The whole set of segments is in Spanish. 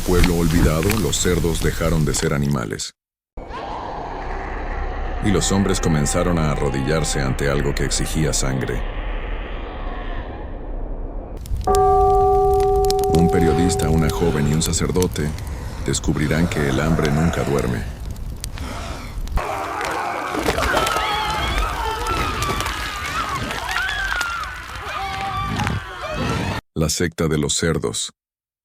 pueblo olvidado, los cerdos dejaron de ser animales. Y los hombres comenzaron a arrodillarse ante algo que exigía sangre. Un periodista, una joven y un sacerdote descubrirán que el hambre nunca duerme. La secta de los cerdos.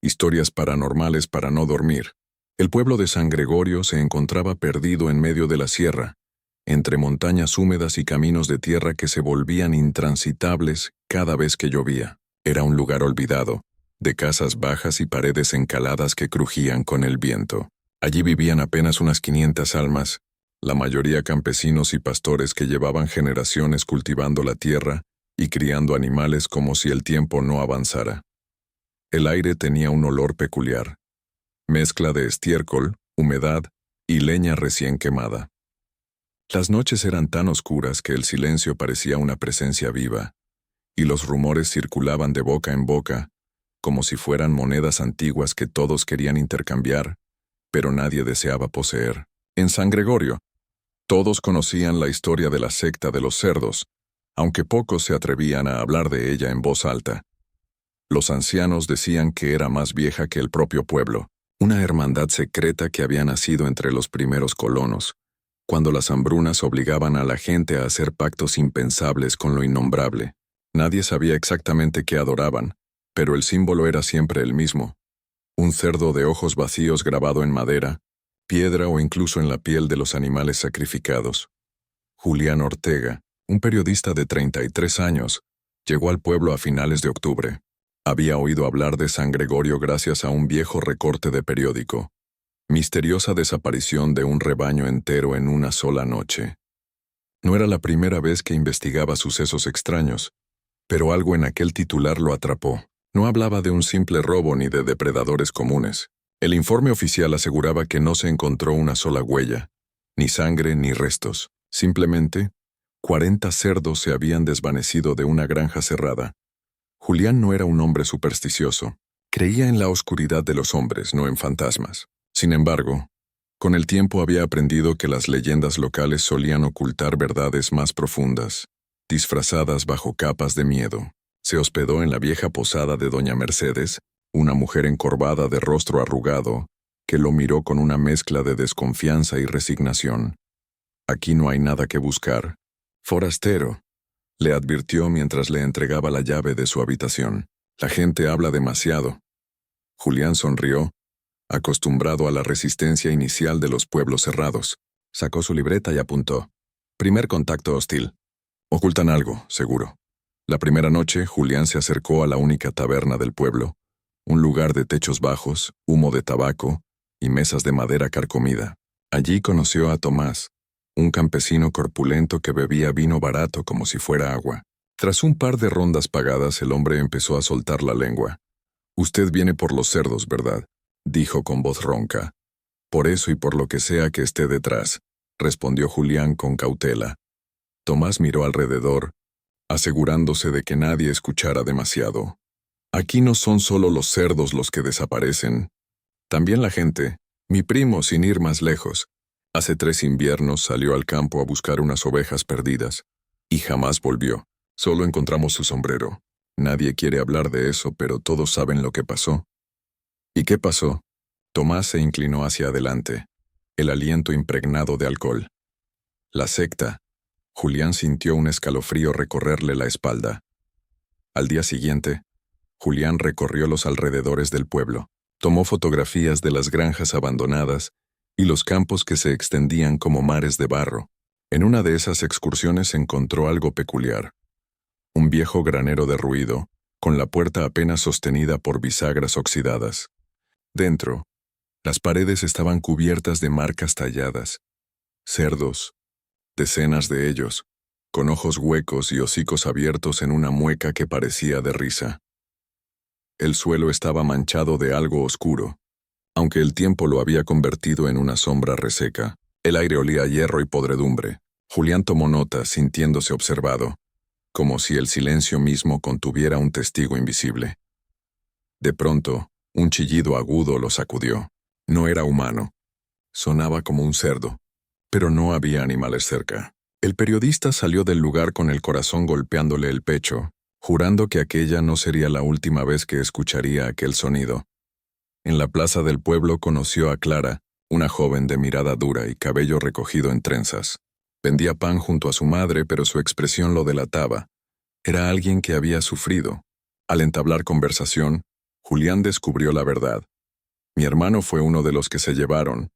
Historias paranormales para no dormir. El pueblo de San Gregorio se encontraba perdido en medio de la sierra, entre montañas húmedas y caminos de tierra que se volvían intransitables cada vez que llovía. Era un lugar olvidado, de casas bajas y paredes encaladas que crujían con el viento. Allí vivían apenas unas 500 almas, la mayoría campesinos y pastores que llevaban generaciones cultivando la tierra y criando animales como si el tiempo no avanzara. El aire tenía un olor peculiar, mezcla de estiércol, humedad y leña recién quemada. Las noches eran tan oscuras que el silencio parecía una presencia viva, y los rumores circulaban de boca en boca, como si fueran monedas antiguas que todos querían intercambiar, pero nadie deseaba poseer. En San Gregorio, todos conocían la historia de la secta de los cerdos, aunque pocos se atrevían a hablar de ella en voz alta. Los ancianos decían que era más vieja que el propio pueblo, una hermandad secreta que había nacido entre los primeros colonos, cuando las hambrunas obligaban a la gente a hacer pactos impensables con lo innombrable. Nadie sabía exactamente qué adoraban, pero el símbolo era siempre el mismo: un cerdo de ojos vacíos grabado en madera, piedra o incluso en la piel de los animales sacrificados. Julián Ortega, un periodista de 33 años, llegó al pueblo a finales de octubre. Había oído hablar de San Gregorio gracias a un viejo recorte de periódico. Misteriosa desaparición de un rebaño entero en una sola noche. No era la primera vez que investigaba sucesos extraños, pero algo en aquel titular lo atrapó. No hablaba de un simple robo ni de depredadores comunes. El informe oficial aseguraba que no se encontró una sola huella, ni sangre ni restos. Simplemente, 40 cerdos se habían desvanecido de una granja cerrada. Julián no era un hombre supersticioso. Creía en la oscuridad de los hombres, no en fantasmas. Sin embargo, con el tiempo había aprendido que las leyendas locales solían ocultar verdades más profundas, disfrazadas bajo capas de miedo. Se hospedó en la vieja posada de doña Mercedes, una mujer encorvada de rostro arrugado, que lo miró con una mezcla de desconfianza y resignación. «Aquí no hay nada que buscar, forastero», le advirtió mientras le entregaba la llave de su habitación. «La gente habla demasiado». Julián sonrió, acostumbrado a la resistencia inicial de los pueblos cerrados. Sacó su libreta y apuntó. Primer contacto hostil. Ocultan algo, seguro. La primera noche, Julián se acercó a la única taberna del pueblo, un lugar de techos bajos, humo de tabaco y mesas de madera carcomida. Allí conoció a Tomás, un campesino corpulento que bebía vino barato como si fuera agua. Tras un par de rondas pagadas, el hombre empezó a soltar la lengua. «Usted viene por los cerdos, ¿verdad?», dijo con voz ronca. «Por eso y por lo que sea que esté detrás», respondió Julián con cautela. Tomás miró alrededor, asegurándose de que nadie escuchara demasiado. «Aquí no son solo los cerdos los que desaparecen. También la gente. Mi primo, sin ir más lejos, hace 3 inviernos salió al campo a buscar unas ovejas perdidas, y jamás volvió. Solo encontramos su sombrero. Nadie quiere hablar de eso, pero todos saben lo que pasó». «¿Y qué pasó?». Tomás se inclinó hacia adelante, el aliento impregnado de alcohol. «La secta». Julián sintió un escalofrío recorrerle la espalda. Al día siguiente, Julián recorrió los alrededores del pueblo. Tomó fotografías de las granjas abandonadas y los campos que se extendían como mares de barro. En una de esas excursiones encontró algo peculiar. Un viejo granero derruido, con la puerta apenas sostenida por bisagras oxidadas. Dentro, las paredes estaban cubiertas de marcas talladas. Cerdos, decenas de ellos, con ojos huecos y hocicos abiertos en una mueca que parecía de risa. El suelo estaba manchado de algo oscuro, aunque el tiempo lo había convertido en una sombra reseca. El aire olía a hierro y podredumbre. Julián tomó nota, sintiéndose observado, como si el silencio mismo contuviera un testigo invisible. De pronto, Un chillido agudo lo sacudió. No era humano. Sonaba como un cerdo, pero no había animales cerca. El periodista salió del lugar con el corazón golpeándole el pecho, jurando que aquella no sería la última vez que escucharía aquel sonido. En la plaza del pueblo conoció a Clara, una joven de mirada dura y cabello recogido en trenzas. Vendía pan junto a su madre, pero su expresión lo delataba. Era alguien que había sufrido. Al entablar conversación, Julián descubrió la verdad. Mi hermano fue uno de los que se llevaron,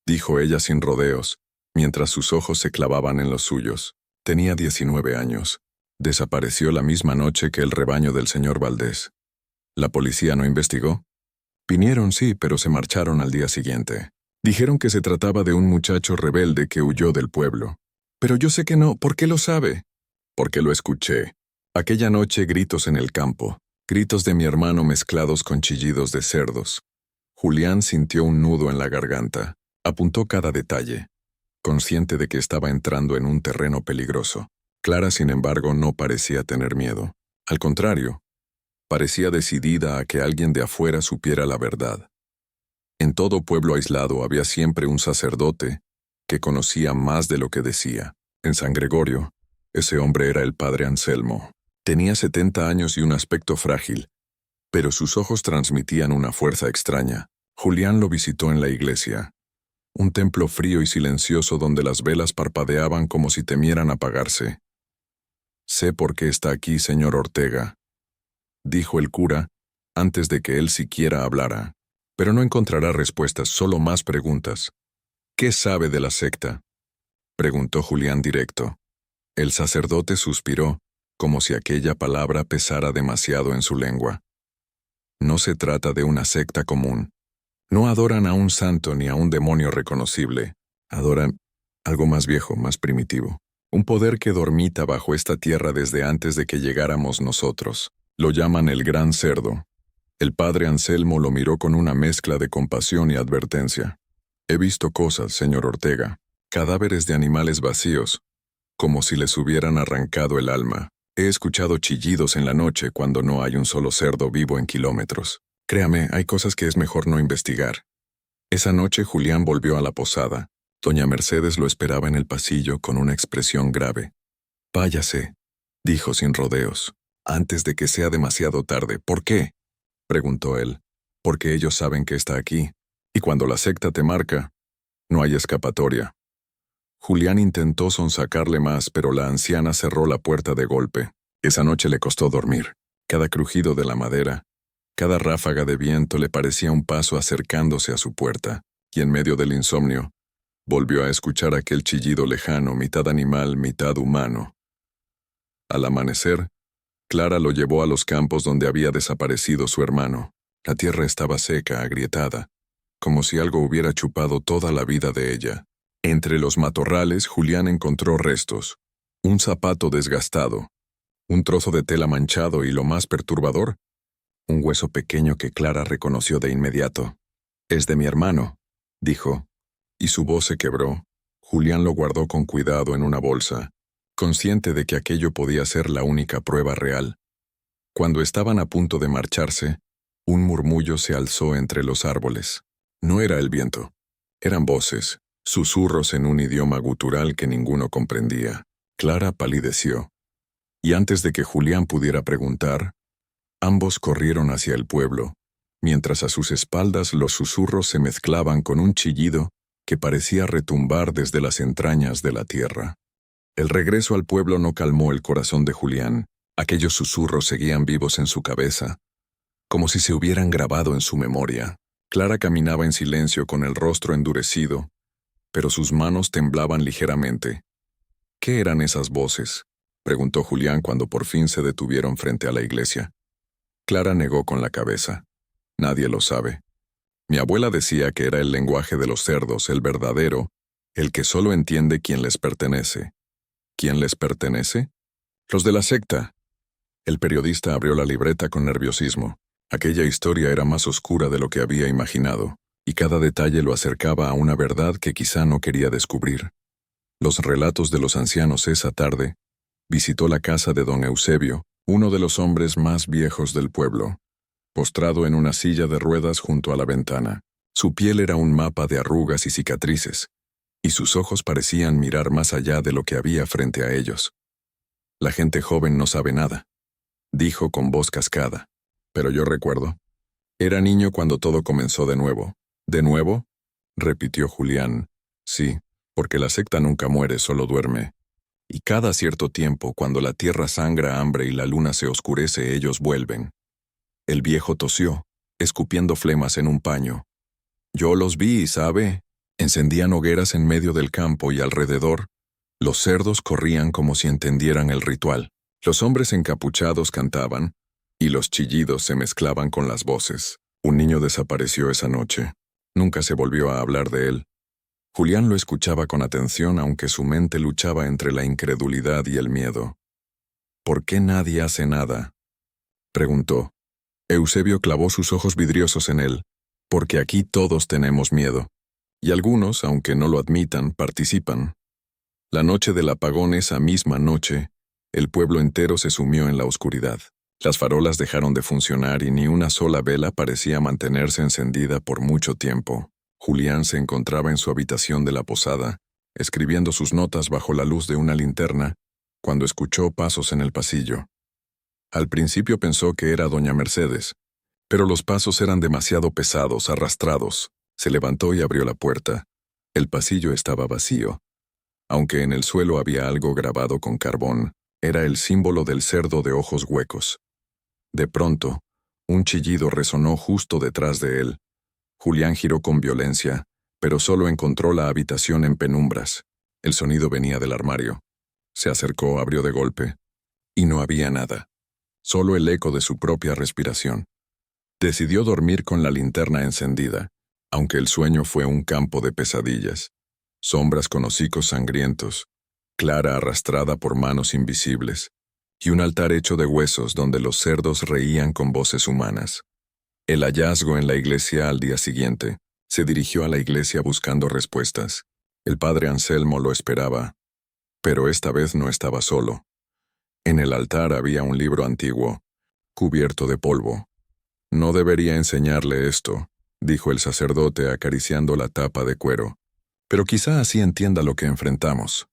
dijo ella sin rodeos, mientras sus ojos se clavaban en los suyos. Tenía 19 años. Desapareció la misma noche que el rebaño del señor Valdés. ¿La policía no investigó? Vinieron, sí, pero se marcharon al día siguiente. Dijeron que se trataba de un muchacho rebelde que huyó del pueblo. Pero yo sé que no. ¿Por qué lo sabe? Porque lo escuché. Aquella noche gritos en el campo, gritos de mi hermano mezclados con chillidos de cerdos. Julián sintió un nudo en la garganta. Apuntó cada detalle, consciente de que estaba entrando en un terreno peligroso. Clara, sin embargo, no parecía tener miedo. Al contrario, parecía decidida a que alguien de afuera supiera la verdad. En todo pueblo aislado había siempre un sacerdote que conocía más de lo que decía. En San Gregorio, ese hombre era el padre Anselmo. Tenía 70 años y un aspecto frágil, pero sus ojos transmitían una fuerza extraña. Julián lo visitó en la iglesia, un templo frío y silencioso donde las velas parpadeaban como si temieran apagarse. «Sé por qué está aquí, señor Ortega», dijo el cura, antes de que él siquiera hablara. «Pero no encontrará respuestas, solo más preguntas». «¿Qué sabe de la secta?», preguntó Julián directo. El sacerdote suspiró, como si aquella palabra pesara demasiado en su lengua. «No se trata de una secta común. No adoran a un santo ni a un demonio reconocible. Adoran algo más viejo, más primitivo. Un poder que dormita bajo esta tierra desde antes de que llegáramos nosotros. Lo llaman el Gran Cerdo». El padre Anselmo lo miró con una mezcla de compasión y advertencia. «He visto cosas, señor Ortega, cadáveres de animales vacíos, como si les hubieran arrancado el alma. He escuchado chillidos en la noche cuando no hay un solo cerdo vivo en kilómetros. Créame, hay cosas que es mejor no investigar». Esa noche Julián volvió a la posada. Doña Mercedes lo esperaba en el pasillo con una expresión grave. «Váyase», dijo sin rodeos, «antes de que sea demasiado tarde». «¿Por qué?», preguntó él. «Porque ellos saben que está aquí, y cuando la secta te marca, no hay escapatoria». Julián intentó sonsacarle más, pero la anciana cerró la puerta de golpe. Esa noche le costó dormir. Cada crujido de la madera, cada ráfaga de viento le parecía un paso acercándose a su puerta, y en medio del insomnio, volvió a escuchar aquel chillido lejano, mitad animal, mitad humano. Al amanecer, Clara lo llevó a los campos donde había desaparecido su hermano. La tierra estaba seca, agrietada, como si algo hubiera chupado toda la vida de ella. Entre los matorrales, Julián encontró restos, un zapato desgastado, un trozo de tela manchado y, lo más perturbador, un hueso pequeño que Clara reconoció de inmediato. «Es de mi hermano», dijo, y su voz se quebró. Julián lo guardó con cuidado en una bolsa, consciente de que aquello podía ser la única prueba real. Cuando estaban a punto de marcharse, un murmullo se alzó entre los árboles. No era el viento. Eran voces, susurros en un idioma gutural que ninguno comprendía. Clara palideció. Y antes de que Julián pudiera preguntar, ambos corrieron hacia el pueblo, mientras a sus espaldas los susurros se mezclaban con un chillido que parecía retumbar desde las entrañas de la tierra. El regreso al pueblo no calmó el corazón de Julián. Aquellos susurros seguían vivos en su cabeza, como si se hubieran grabado en su memoria. Clara caminaba en silencio con el rostro endurecido, pero sus manos temblaban ligeramente. «¿Qué eran esas voces?», preguntó Julián cuando por fin se detuvieron frente a la iglesia. Clara negó con la cabeza. «Nadie lo sabe. Mi abuela decía que era el lenguaje de los cerdos, el verdadero, el que solo entiende quien les pertenece». «¿Quién les pertenece?». «Los de la secta». El periodista abrió la libreta con nerviosismo. Aquella historia era más oscura de lo que había imaginado, y cada detalle lo acercaba a una verdad que quizá no quería descubrir. Los relatos de los ancianos. Esa tarde, visitó la casa de don Eusebio, uno de los hombres más viejos del pueblo. postrado en una silla de ruedas junto a la ventana. Su piel era un mapa de arrugas y cicatrices, y sus ojos parecían mirar más allá de lo que había frente a ellos. La gente joven no sabe nada, dijo con voz cascada. Pero yo recuerdo. Era niño cuando todo comenzó de nuevo. ¿De nuevo?, repitió Julián. Sí, porque la secta nunca muere, solo duerme. Y cada cierto tiempo, cuando la tierra sangra hambre y la luna se oscurece, ellos vuelven. El viejo tosió, escupiendo flemas en un paño. Yo los vi, ¿sabe? Encendían hogueras en medio del campo y alrededor. Los cerdos corrían como si entendieran el ritual. Los hombres encapuchados cantaban, y los chillidos se mezclaban con las voces. Un niño desapareció esa noche. Nunca se volvió a hablar de él. Julián lo escuchaba con atención, aunque su mente luchaba entre la incredulidad y el miedo. ¿Por qué nadie hace nada?, preguntó. Eusebio clavó sus ojos vidriosos en él. Porque aquí todos tenemos miedo. Y algunos, aunque no lo admitan, participan. La noche del apagón, esa misma noche, el pueblo entero se sumió en la oscuridad. Las farolas dejaron de funcionar y ni una sola vela parecía mantenerse encendida por mucho tiempo. Julián se encontraba en su habitación de la posada, escribiendo sus notas bajo la luz de una linterna, cuando escuchó pasos en el pasillo. Al principio pensó que era doña Mercedes, pero los pasos eran demasiado pesados, arrastrados. Se levantó y abrió la puerta. El pasillo estaba vacío. Aunque en el suelo había algo grabado con carbón, era el símbolo del cerdo de ojos huecos. De pronto, un chillido resonó justo detrás de él. Julián giró con violencia, pero solo encontró la habitación en penumbras. El sonido venía del armario. Se acercó, abrió de golpe, y no había nada. Solo el eco de su propia respiración. Decidió dormir con la linterna encendida, aunque el sueño fue un campo de pesadillas. Sombras con hocicos sangrientos, Clara arrastrada por manos invisibles, y un altar hecho de huesos donde los cerdos reían con voces humanas. El hallazgo en la iglesia al día siguiente. Se dirigió a la iglesia buscando respuestas. El padre Anselmo lo esperaba, pero esta vez no estaba solo. En el altar había un libro antiguo, cubierto de polvo. No debería enseñarle esto, dijo el sacerdote acariciando la tapa de cuero. Pero quizá así entienda lo que enfrentamos.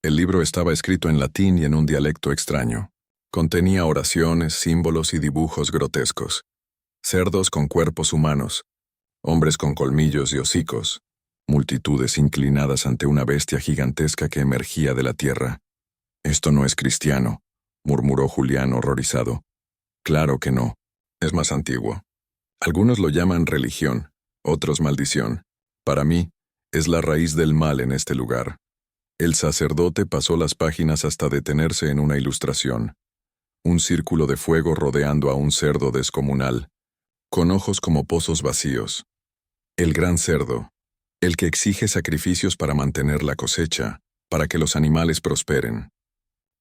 El libro estaba escrito en latín y en un dialecto extraño. Contenía oraciones, símbolos y dibujos grotescos. Cerdos con cuerpos humanos, hombres con colmillos y hocicos, multitudes inclinadas ante una bestia gigantesca que emergía de la tierra. «Esto no es cristiano», murmuró Julián horrorizado. «Claro que no. Es más antiguo. Algunos lo llaman religión, otros maldición. Para mí, es la raíz del mal en este lugar». El sacerdote pasó las páginas hasta detenerse en una ilustración. Un círculo de fuego rodeando a un cerdo descomunal, con ojos como pozos vacíos. El gran cerdo, el que exige sacrificios para mantener la cosecha, para que los animales prosperen.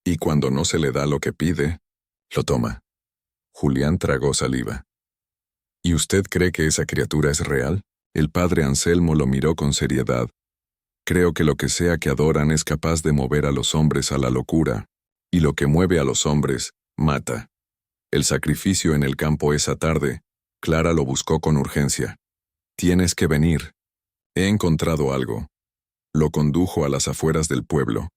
Y cuando no se le da lo que pide, lo toma. Julián tragó saliva. ¿Y usted cree que esa criatura es real? El padre Anselmo lo miró con seriedad. Creo que lo que sea que adoran es capaz de mover a los hombres a la locura, y lo que mueve a los hombres, mata. El sacrificio en el campo esa tarde, Clara lo buscó con urgencia. «Tienes que venir. He encontrado algo». Lo condujo a las afueras del pueblo,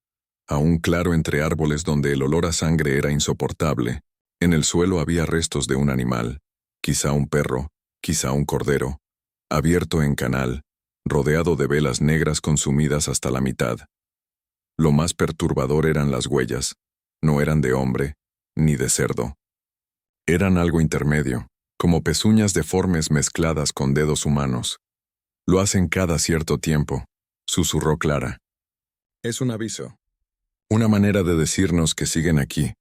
a un claro entre árboles donde el olor a sangre era insoportable. En el suelo había restos de un animal, quizá un perro, quizá un cordero, abierto en canal, rodeado de velas negras consumidas hasta la mitad. Lo más perturbador eran las huellas. No eran de hombre, ni de cerdo. Eran algo intermedio, como pezuñas deformes mezcladas con dedos humanos. «Lo hacen cada cierto tiempo», susurró Clara. «Es un aviso. Una manera de decirnos que siguen aquí».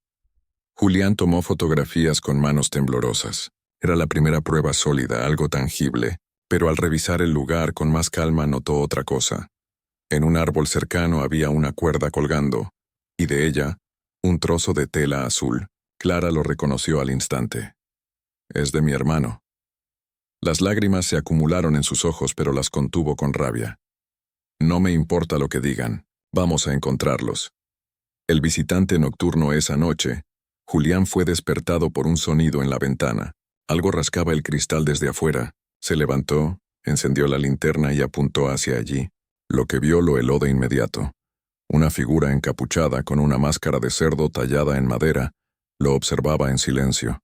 Julián tomó fotografías con manos temblorosas. Era la primera prueba sólida, algo tangible, pero al revisar el lugar con más calma notó otra cosa. En un árbol cercano había una cuerda colgando, y de ella, un trozo de tela azul. Clara lo reconoció al instante. «Es de mi hermano». Las lágrimas se acumularon en sus ojos, pero las contuvo con rabia. «No me importa lo que digan. Vamos a encontrarlos». El visitante nocturno esa noche, Julián fue despertado por un sonido en la ventana. Algo rascaba el cristal desde afuera. Se levantó, encendió la linterna y apuntó hacia allí. Lo que vio lo heló de inmediato. Una figura encapuchada con una máscara de cerdo tallada en madera lo observaba en silencio.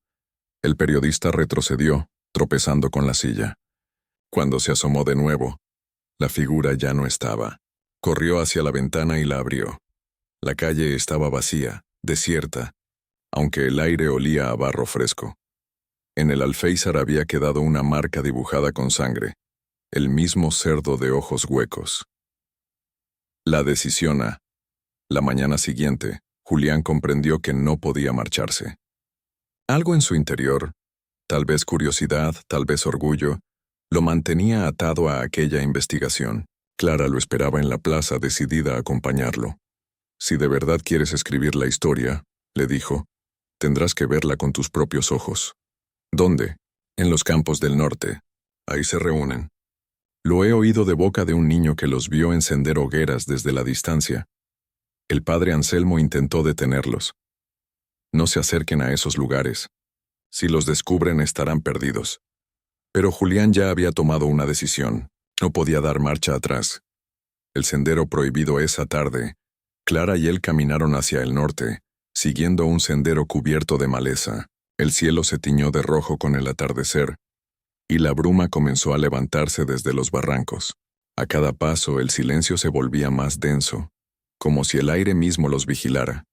El periodista retrocedió, tropezando con la silla. Cuando se asomó de nuevo, la figura ya no estaba. Corrió hacia la ventana y la abrió. La calle estaba vacía, desierta, aunque el aire olía a barro fresco. En el alféizar había quedado una marca dibujada con sangre, el mismo cerdo de ojos huecos. La decisión A. La mañana siguiente, Julián comprendió que no podía marcharse. Algo en su interior, tal vez curiosidad, tal vez orgullo, lo mantenía atado a aquella investigación. Clara lo esperaba en la plaza, decidida a acompañarlo. Si de verdad quieres escribir la historia, le dijo, tendrás que verla con tus propios ojos. ¿Dónde? En los campos del norte. Ahí se reúnen. Lo he oído de boca de un niño que los vio encender hogueras desde la distancia. El padre Anselmo intentó detenerlos. No se acerquen a esos lugares. Si los descubren estarán perdidos. Pero Julián ya había tomado una decisión. No podía dar marcha atrás. El sendero prohibido esa tarde. Clara y él caminaron hacia el norte, siguiendo un sendero cubierto de maleza. El cielo se tiñó de rojo con el atardecer, y la bruma comenzó a levantarse desde los barrancos. A cada paso el silencio se volvía más denso, como si el aire mismo los vigilara.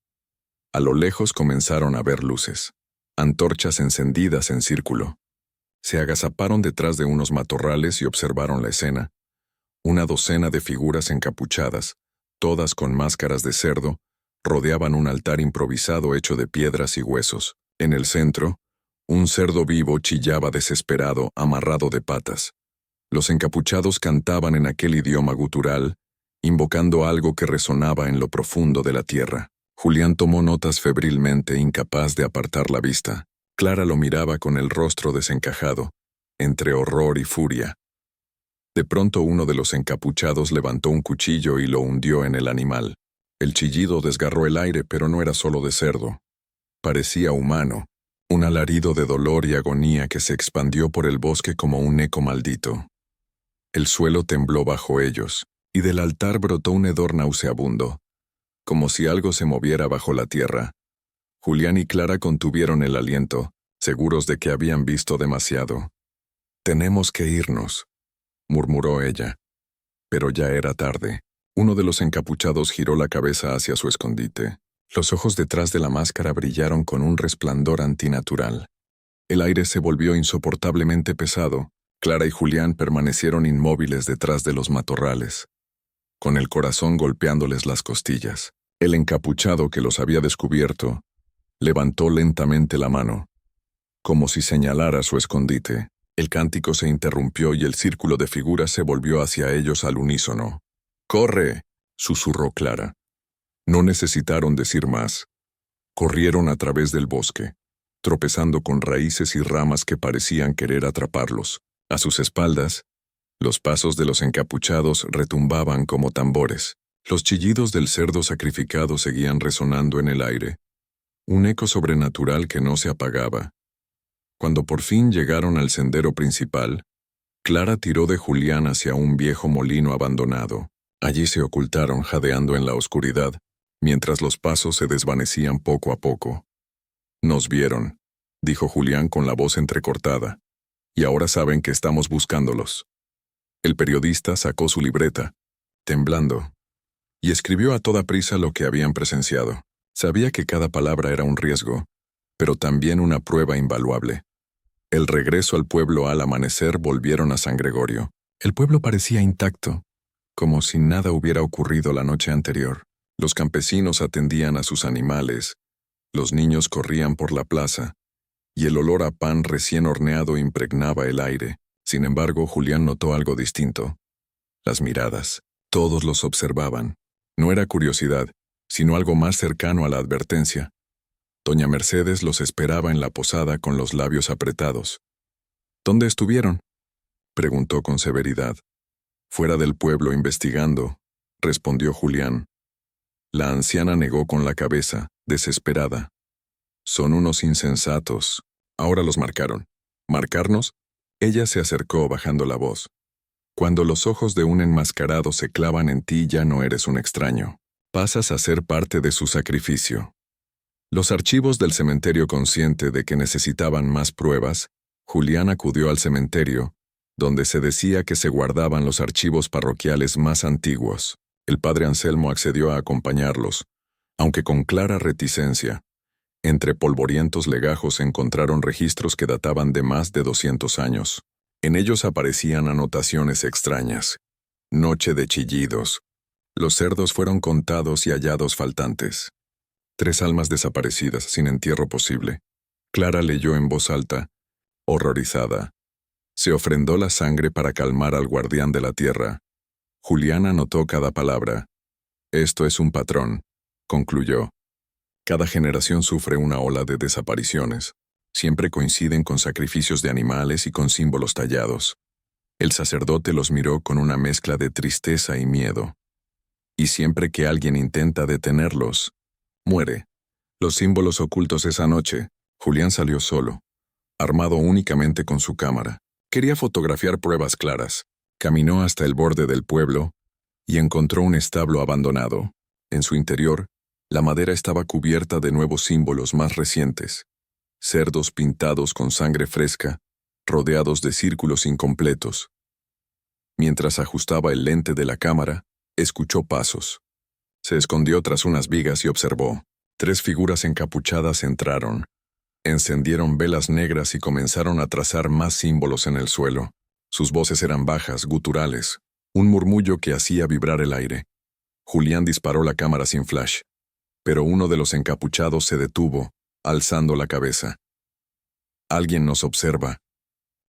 A lo lejos comenzaron a ver luces, antorchas encendidas en círculo. Se agazaparon detrás de unos matorrales y observaron la escena. Una docena de figuras encapuchadas, todas con máscaras de cerdo, rodeaban un altar improvisado hecho de piedras y huesos. En el centro, un cerdo vivo chillaba desesperado, amarrado de patas. Los encapuchados cantaban en aquel idioma gutural, invocando algo que resonaba en lo profundo de la tierra. Julián tomó notas febrilmente, incapaz de apartar la vista. Clara lo miraba con el rostro desencajado, entre horror y furia. De pronto uno de los encapuchados levantó un cuchillo y lo hundió en el animal. El chillido desgarró el aire, pero no era solo de cerdo. Parecía humano, un alarido de dolor y agonía que se expandió por el bosque como un eco maldito. El suelo tembló bajo ellos, y del altar brotó un hedor nauseabundo, como si algo se moviera bajo la tierra. Julián y Clara contuvieron el aliento, seguros de que habían visto demasiado. «Tenemos que irnos», murmuró ella. Pero ya era tarde. Uno de los encapuchados giró la cabeza hacia su escondite. Los ojos detrás de la máscara brillaron con un resplandor antinatural. El aire se volvió insoportablemente pesado. Clara y Julián permanecieron inmóviles detrás de los matorrales, con el corazón golpeándoles las costillas. El encapuchado que los había descubierto levantó lentamente la mano, como si señalara su escondite. El cántico se interrumpió y el círculo de figuras se volvió hacia ellos al unísono. «¡Corre!», susurró Clara. No necesitaron decir más. Corrieron a través del bosque, tropezando con raíces y ramas que parecían querer atraparlos. A sus espaldas, los pasos de los encapuchados retumbaban como tambores. Los chillidos del cerdo sacrificado seguían resonando en el aire, un eco sobrenatural que no se apagaba. Cuando por fin llegaron al sendero principal, Clara tiró de Julián hacia un viejo molino abandonado. Allí se ocultaron jadeando en la oscuridad, mientras los pasos se desvanecían poco a poco. «Nos vieron», dijo Julián con la voz entrecortada, «y ahora saben que estamos buscándolos». El periodista sacó su libreta, temblando, y escribió a toda prisa lo que habían presenciado. Sabía que cada palabra era un riesgo, pero también una prueba invaluable. El regreso al pueblo al amanecer volvieron a San Gregorio. El pueblo parecía intacto, como si nada hubiera ocurrido la noche anterior. Los campesinos atendían a sus animales, los niños corrían por la plaza, y el olor a pan recién horneado impregnaba el aire. Sin embargo, Julián notó algo distinto. Las miradas. Todos los observaban. No era curiosidad, sino algo más cercano a la advertencia. Doña Mercedes los esperaba en la posada con los labios apretados. «¿Dónde estuvieron?», preguntó con severidad. «Fuera del pueblo investigando», respondió Julián. La anciana negó con la cabeza, desesperada. «Son unos insensatos. Ahora los marcaron. ¿Marcarnos? Ella se acercó bajando la voz. Cuando los ojos de un enmascarado se clavan en ti ya no eres un extraño. Pasas a ser parte de su sacrificio. Los archivos del cementerio, consciente de que necesitaban más pruebas, Julián acudió al cementerio, donde se decía que se guardaban los archivos parroquiales más antiguos. El padre Anselmo accedió a acompañarlos, aunque con clara reticencia. Entre polvorientos legajos encontraron registros que databan de más de 200 años. En ellos aparecían anotaciones extrañas. Noche de chillidos. Los cerdos fueron contados y hallados faltantes. 3 almas desaparecidas sin entierro posible. Clara leyó en voz alta, horrorizada. Se ofrendó la sangre para calmar al guardián de la tierra. Julián anotó cada palabra. Esto es un patrón, concluyó. Cada generación sufre una ola de desapariciones. Siempre coinciden con sacrificios de animales y con símbolos tallados. El sacerdote los miró con una mezcla de tristeza y miedo. Y siempre que alguien intenta detenerlos, muere. Los símbolos ocultos esa noche, Julián salió solo, armado únicamente con su cámara. Quería fotografiar pruebas claras. Caminó hasta el borde del pueblo y encontró un establo abandonado. En su interior, la madera estaba cubierta de nuevos símbolos más recientes. Cerdos pintados con sangre fresca, rodeados de círculos incompletos. Mientras ajustaba el lente de la cámara, escuchó pasos. Se escondió tras unas vigas y observó. 3 figuras encapuchadas entraron. Encendieron velas negras y comenzaron a trazar más símbolos en el suelo. Sus voces eran bajas, guturales, un murmullo que hacía vibrar el aire. Julián disparó la cámara sin flash, pero uno de los encapuchados se detuvo, alzando la cabeza. Alguien nos observa.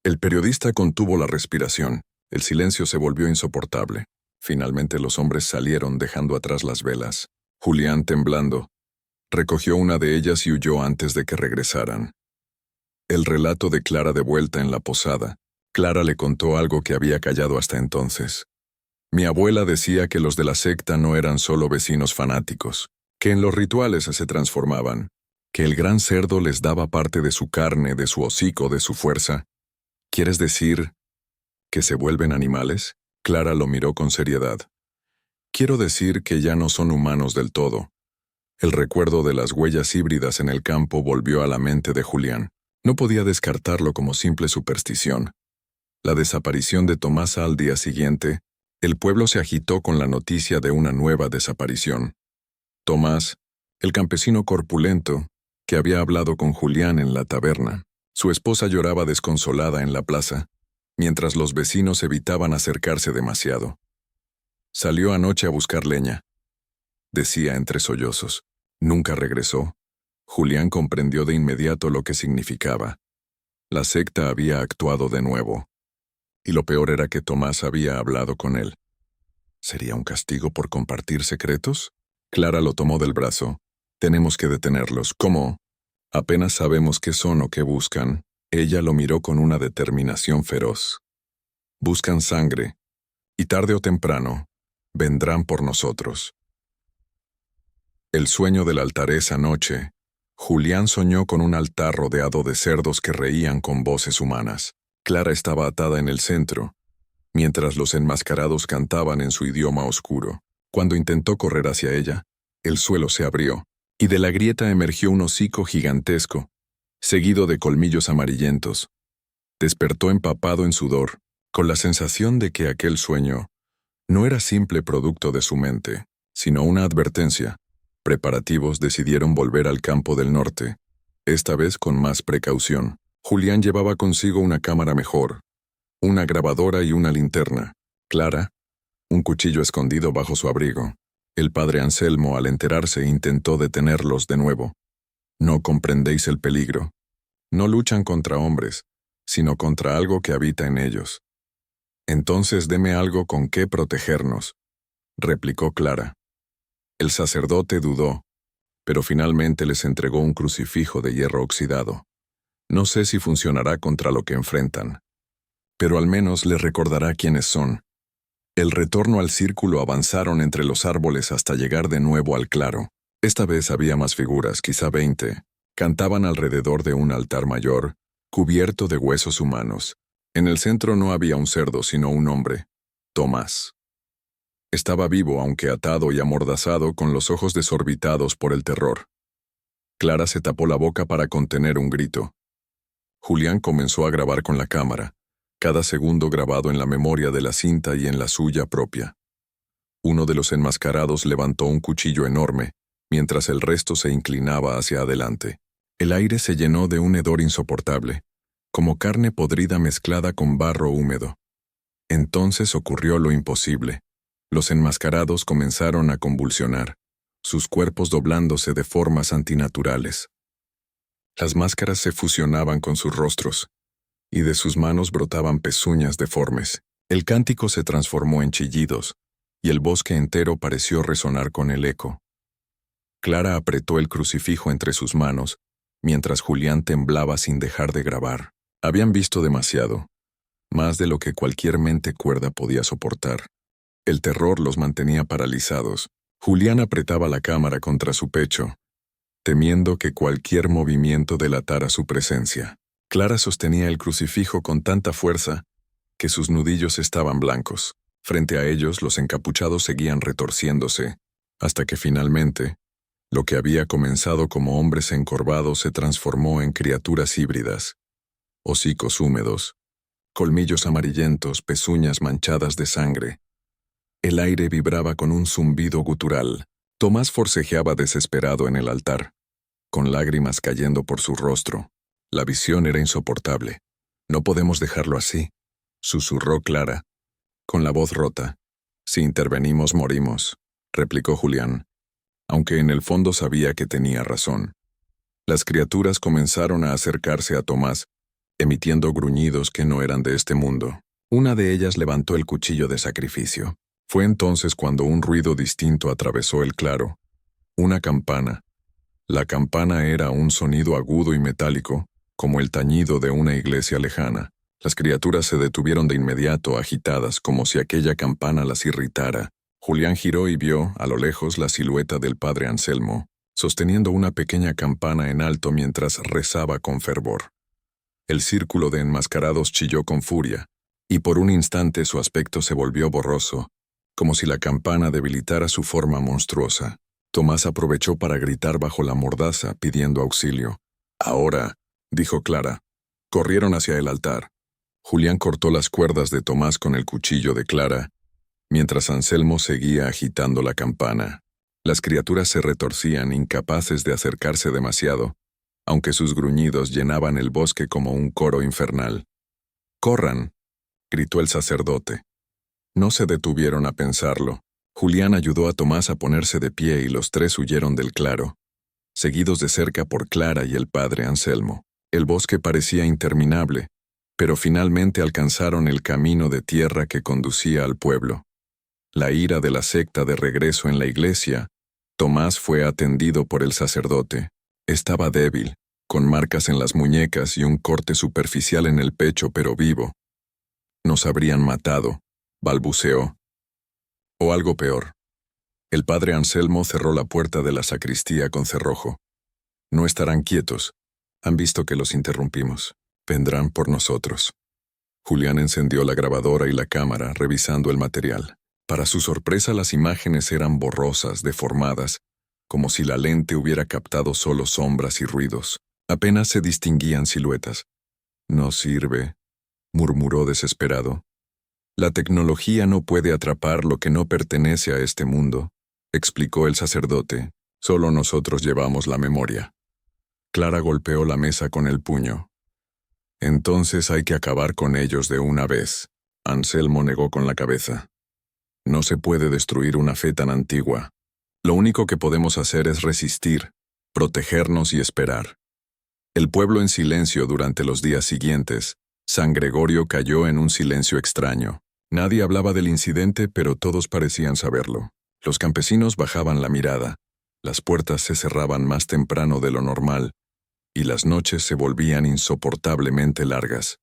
El periodista contuvo la respiración. El silencio se volvió insoportable. Finalmente los hombres salieron dejando atrás las velas. Julián, temblando, recogió una de ellas y huyó antes de que regresaran. El relato de Clara de vuelta en la posada. Clara le contó algo que había callado hasta entonces. Mi abuela decía que los de la secta no eran solo vecinos fanáticos, que en los rituales se transformaban, que el gran cerdo les daba parte de su carne, de su hocico, de su fuerza. ¿Quieres decir que se vuelven animales? Clara lo miró con seriedad. Quiero decir que ya no son humanos del todo. El recuerdo de las huellas híbridas en el campo volvió a la mente de Julián. No podía descartarlo como simple superstición. La desaparición de Tomasa al día siguiente, el pueblo se agitó con la noticia de una nueva desaparición. Tomás, el campesino corpulento, que había hablado con Julián en la taberna. Su esposa lloraba desconsolada en la plaza, mientras los vecinos evitaban acercarse demasiado. Salió anoche a buscar leña, decía entre sollozos. Nunca regresó. Julián comprendió de inmediato lo que significaba. La secta había actuado de nuevo. Y lo peor era que Tomás había hablado con él. ¿Sería un castigo por compartir secretos? Clara lo tomó del brazo. Tenemos que detenerlos. ¿Cómo? Apenas sabemos qué son o qué buscan. Ella lo miró con una determinación feroz. Buscan sangre, y tarde o temprano, vendrán por nosotros. El sueño del altar esa noche, Julián soñó con un altar rodeado de cerdos que reían con voces humanas. Clara estaba atada en el centro, mientras los enmascarados cantaban en su idioma oscuro. Cuando intentó correr hacia ella, el suelo se abrió, y de la grieta emergió un hocico gigantesco, seguido de colmillos amarillentos. Despertó empapado en sudor, con la sensación de que aquel sueño no era simple producto de su mente, sino una advertencia. Preparativos decidieron volver al campo del norte, esta vez con más precaución. Julián llevaba consigo una cámara mejor, una grabadora y una linterna. Clara, un cuchillo escondido bajo su abrigo. El padre Anselmo, al enterarse, intentó detenerlos de nuevo. No comprendéis el peligro. No luchan contra hombres, sino contra algo que habita en ellos. Entonces deme algo con qué protegernos, replicó Clara. El sacerdote dudó, pero finalmente les entregó un crucifijo de hierro oxidado. No sé si funcionará contra lo que enfrentan, pero al menos les recordará quiénes son. El retorno al círculo avanzaron entre los árboles hasta llegar de nuevo al claro. Esta vez había más figuras, quizá 20. Cantaban alrededor de un altar mayor, cubierto de huesos humanos. En el centro no había un cerdo, sino un hombre, Tomás. Estaba vivo, aunque atado y amordazado, con los ojos desorbitados por el terror. Clara se tapó la boca para contener un grito. Julián comenzó a grabar con la cámara, cada segundo grabado en la memoria de la cinta y en la suya propia. Uno de los enmascarados levantó un cuchillo enorme, mientras el resto se inclinaba hacia adelante. El aire se llenó de un hedor insoportable, como carne podrida mezclada con barro húmedo. Entonces ocurrió lo imposible. Los enmascarados comenzaron a convulsionar, sus cuerpos doblándose de formas antinaturales. Las máscaras se fusionaban con sus rostros, y de sus manos brotaban pezuñas deformes. El cántico se transformó en chillidos, y el bosque entero pareció resonar con el eco. Clara apretó el crucifijo entre sus manos, mientras Julián temblaba sin dejar de grabar. Habían visto demasiado, más de lo que cualquier mente cuerda podía soportar. El terror los mantenía paralizados. Julián apretaba la cámara contra su pecho, temiendo que cualquier movimiento delatara su presencia. Clara sostenía el crucifijo con tanta fuerza que sus nudillos estaban blancos. Frente a ellos, los encapuchados seguían retorciéndose, hasta que finalmente, lo que había comenzado como hombres encorvados se transformó en criaturas híbridas. Hocicos húmedos, colmillos amarillentos, pezuñas manchadas de sangre. El aire vibraba con un zumbido gutural. Tomás forcejeaba desesperado en el altar, con lágrimas cayendo por su rostro. La visión era insoportable. «No podemos dejarlo así», susurró Clara, con la voz rota. «Si intervenimos, morimos», replicó Julián, aunque en el fondo sabía que tenía razón. Las criaturas comenzaron a acercarse a Tomás, emitiendo gruñidos que no eran de este mundo. Una de ellas levantó el cuchillo de sacrificio. Fue entonces cuando un ruido distinto atravesó el claro. Una campana. La campana era un sonido agudo y metálico, como el tañido de una iglesia lejana. Las criaturas se detuvieron de inmediato, agitadas, como si aquella campana las irritara. Julián giró y vio, a lo lejos, la silueta del padre Anselmo, sosteniendo una pequeña campana en alto mientras rezaba con fervor. El círculo de enmascarados chilló con furia, y por un instante su aspecto se volvió borroso, como si la campana debilitara su forma monstruosa. Tomás aprovechó para gritar bajo la mordaza, pidiendo auxilio. «Ahora», dijo Clara. Corrieron hacia el altar. Julián cortó las cuerdas de Tomás con el cuchillo de Clara, mientras Anselmo seguía agitando la campana. Las criaturas se retorcían, incapaces de acercarse demasiado, aunque sus gruñidos llenaban el bosque como un coro infernal. «¡Corran!», gritó el sacerdote. No se detuvieron a pensarlo. Julián ayudó a Tomás a ponerse de pie y los tres huyeron del claro, seguidos de cerca por Clara y el padre Anselmo. El bosque parecía interminable, pero finalmente alcanzaron el camino de tierra que conducía al pueblo. La ira de la secta de regreso en la iglesia, Tomás fue atendido por el sacerdote. Estaba débil, con marcas en las muñecas y un corte superficial en el pecho, pero vivo. «Nos habrían matado», balbuceó. «O algo peor». El padre Anselmo cerró la puerta de la sacristía con cerrojo. «No estarán quietos. Han visto que los interrumpimos. Vendrán por nosotros». Julián encendió la grabadora y la cámara, revisando el material. Para su sorpresa, las imágenes eran borrosas, deformadas, como si la lente hubiera captado solo sombras y ruidos. Apenas se distinguían siluetas. «No sirve», murmuró desesperado. «La tecnología no puede atrapar lo que no pertenece a este mundo», explicó el sacerdote. «Solo nosotros llevamos la memoria». Clara golpeó la mesa con el puño. «Entonces hay que acabar con ellos de una vez». Anselmo negó con la cabeza. «No se puede destruir una fe tan antigua. Lo único que podemos hacer es resistir, protegernos y esperar». El pueblo en silencio durante los días siguientes. San Gregorio cayó en un silencio extraño. Nadie hablaba del incidente, pero todos parecían saberlo. Los campesinos bajaban la mirada, las puertas se cerraban más temprano de lo normal, y las noches se volvían insoportablemente largas.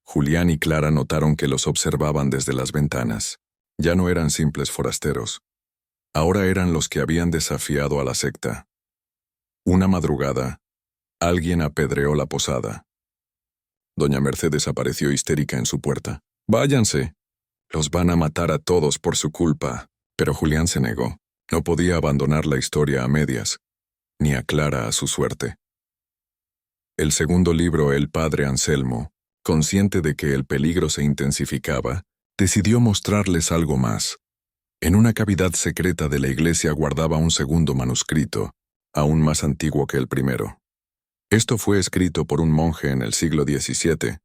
Julián y Clara notaron que los observaban desde las ventanas. Ya no eran simples forasteros. Ahora eran los que habían desafiado a la secta. Una madrugada, alguien apedreó la posada. Doña Mercedes apareció histérica en su puerta. «Váyanse. Los van a matar a todos por su culpa». Pero Julián se negó. No podía abandonar la historia a medias, ni a Clara a su suerte. El segundo libro, el padre Anselmo, consciente de que el peligro se intensificaba, decidió mostrarles algo más. En una cavidad secreta de la iglesia guardaba un segundo manuscrito, aún más antiguo que el primero. Esto fue escrito por un monje en el siglo XVII,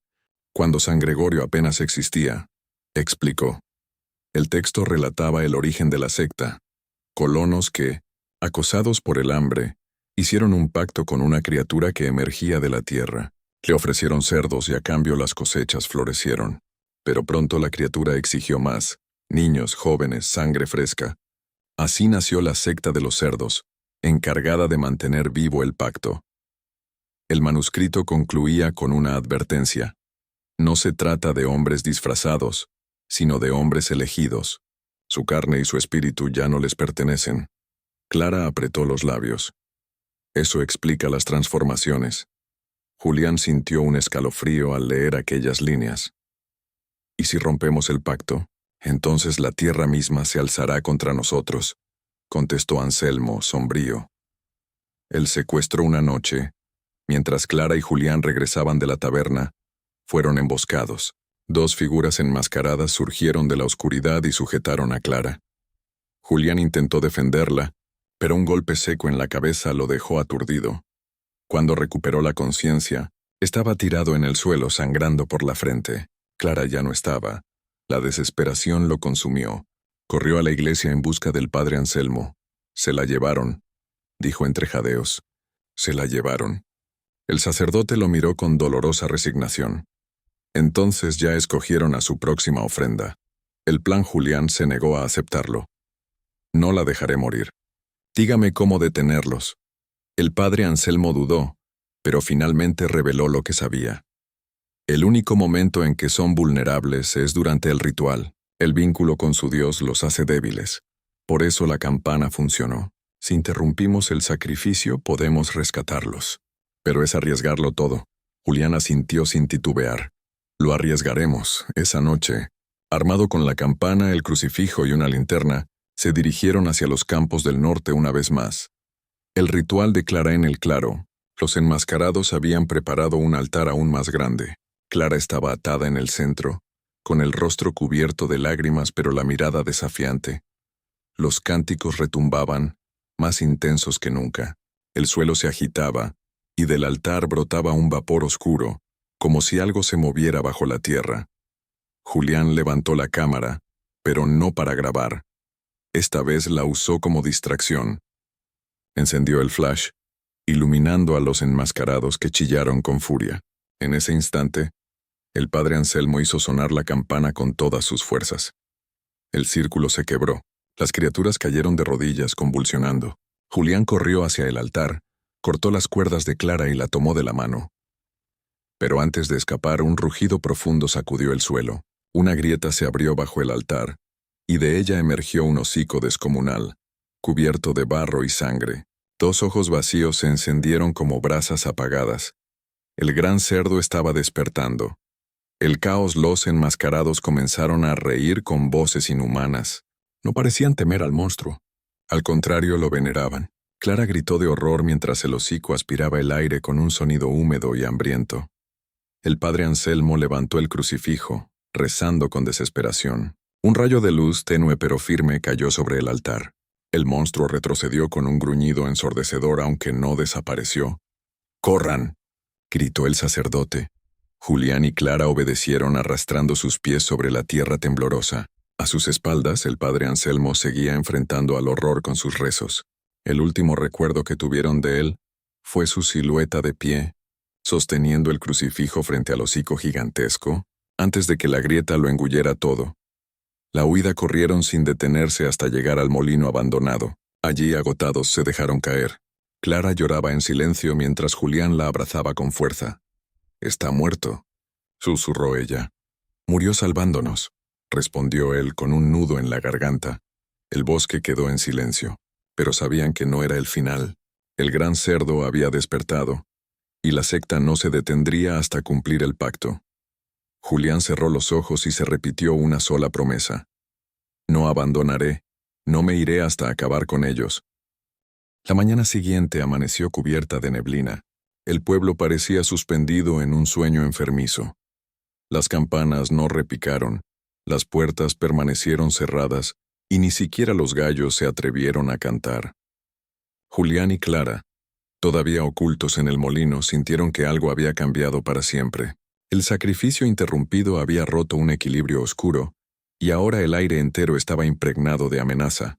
cuando San Gregorio apenas existía, explicó. El texto relataba el origen de la secta, colonos que, acosados por el hambre, hicieron un pacto con una criatura que emergía de la tierra. Le ofrecieron cerdos y a cambio las cosechas florecieron. Pero pronto la criatura exigió más: niños, jóvenes, sangre fresca. Así nació la secta de los cerdos, encargada de mantener vivo el pacto. El manuscrito concluía con una advertencia. No se trata de hombres disfrazados, sino de hombres elegidos. Su carne y su espíritu ya no les pertenecen. Clara apretó los labios. Eso explica las transformaciones. Julián sintió un escalofrío al leer aquellas líneas. ¿Y si rompemos el pacto? Entonces la tierra misma se alzará contra nosotros, contestó Anselmo, sombrío. El secuestro una noche, mientras Clara y Julián regresaban de la taberna, fueron emboscados. Dos figuras enmascaradas surgieron de la oscuridad y sujetaron a Clara. Julián intentó defenderla, pero un golpe seco en la cabeza lo dejó aturdido. Cuando recuperó la conciencia, estaba tirado en el suelo sangrando por la frente. Clara ya no estaba. La desesperación lo consumió. Corrió a la iglesia en busca del padre Anselmo. «Se la llevaron», dijo entre jadeos. «Se la llevaron». El sacerdote lo miró con dolorosa resignación. Entonces ya escogieron a su próxima ofrenda. El plan Julián se negó a aceptarlo. «No la dejaré morir. Dígame cómo detenerlos». El padre Anselmo dudó, pero finalmente reveló lo que sabía. El único momento en que son vulnerables es durante el ritual. El vínculo con su Dios los hace débiles. Por eso la campana funcionó. Si interrumpimos el sacrificio, podemos rescatarlos. Pero es arriesgarlo todo. Julián asintió sin titubear. «Lo arriesgaremos». Esa noche, armado con la campana, el crucifijo y una linterna, se dirigieron hacia los campos del norte una vez más. El ritual de Clara en el claro. Los enmascarados habían preparado un altar aún más grande. Clara estaba atada en el centro, con el rostro cubierto de lágrimas pero la mirada desafiante. Los cánticos retumbaban, más intensos que nunca. El suelo se agitaba, y del altar brotaba un vapor oscuro, como si algo se moviera bajo la tierra. Julián levantó la cámara, pero no para grabar. Esta vez la usó como distracción. Encendió el flash, iluminando a los enmascarados que chillaron con furia. En ese instante, el padre Anselmo hizo sonar la campana con todas sus fuerzas. El círculo se quebró. Las criaturas cayeron de rodillas, convulsionando. Julián corrió hacia el altar, cortó las cuerdas de Clara y la tomó de la mano. Pero antes de escapar, un rugido profundo sacudió el suelo. Una grieta se abrió bajo el altar, y de ella emergió un hocico descomunal, cubierto de barro y sangre. Dos ojos vacíos se encendieron como brasas apagadas. El gran cerdo estaba despertando. El caos. Los enmascarados comenzaron a reír con voces inhumanas. No parecían temer al monstruo. Al contrario, lo veneraban. Clara gritó de horror mientras el hocico aspiraba el aire con un sonido húmedo y hambriento. El padre Anselmo levantó el crucifijo, rezando con desesperación. Un rayo de luz tenue pero firme cayó sobre el altar. El monstruo retrocedió con un gruñido ensordecedor, aunque no desapareció. «¡Corran!», gritó el sacerdote. Julián y Clara obedecieron arrastrando sus pies sobre la tierra temblorosa. A sus espaldas, el padre Anselmo seguía enfrentando al horror con sus rezos. El último recuerdo que tuvieron de él fue su silueta de pie, sosteniendo el crucifijo frente al hocico gigantesco, antes de que la grieta lo engullera todo. La huida corrieron sin detenerse hasta llegar al molino abandonado. Allí, agotados, se dejaron caer. Clara lloraba en silencio mientras Julián la abrazaba con fuerza. «Está muerto», susurró ella. «Murió salvándonos», respondió él con un nudo en la garganta. El bosque quedó en silencio, pero sabían que no era el final. El gran cerdo había despertado, y la secta no se detendría hasta cumplir el pacto. Julián cerró los ojos y se repitió una sola promesa. No abandonaré, no me iré hasta acabar con ellos. La mañana siguiente amaneció cubierta de neblina. El pueblo parecía suspendido en un sueño enfermizo. Las campanas no repicaron, las puertas permanecieron cerradas y ni siquiera los gallos se atrevieron a cantar. Julián y Clara, todavía ocultos en el molino, sintieron que algo había cambiado para siempre. El sacrificio interrumpido había roto un equilibrio oscuro, y ahora el aire entero estaba impregnado de amenaza.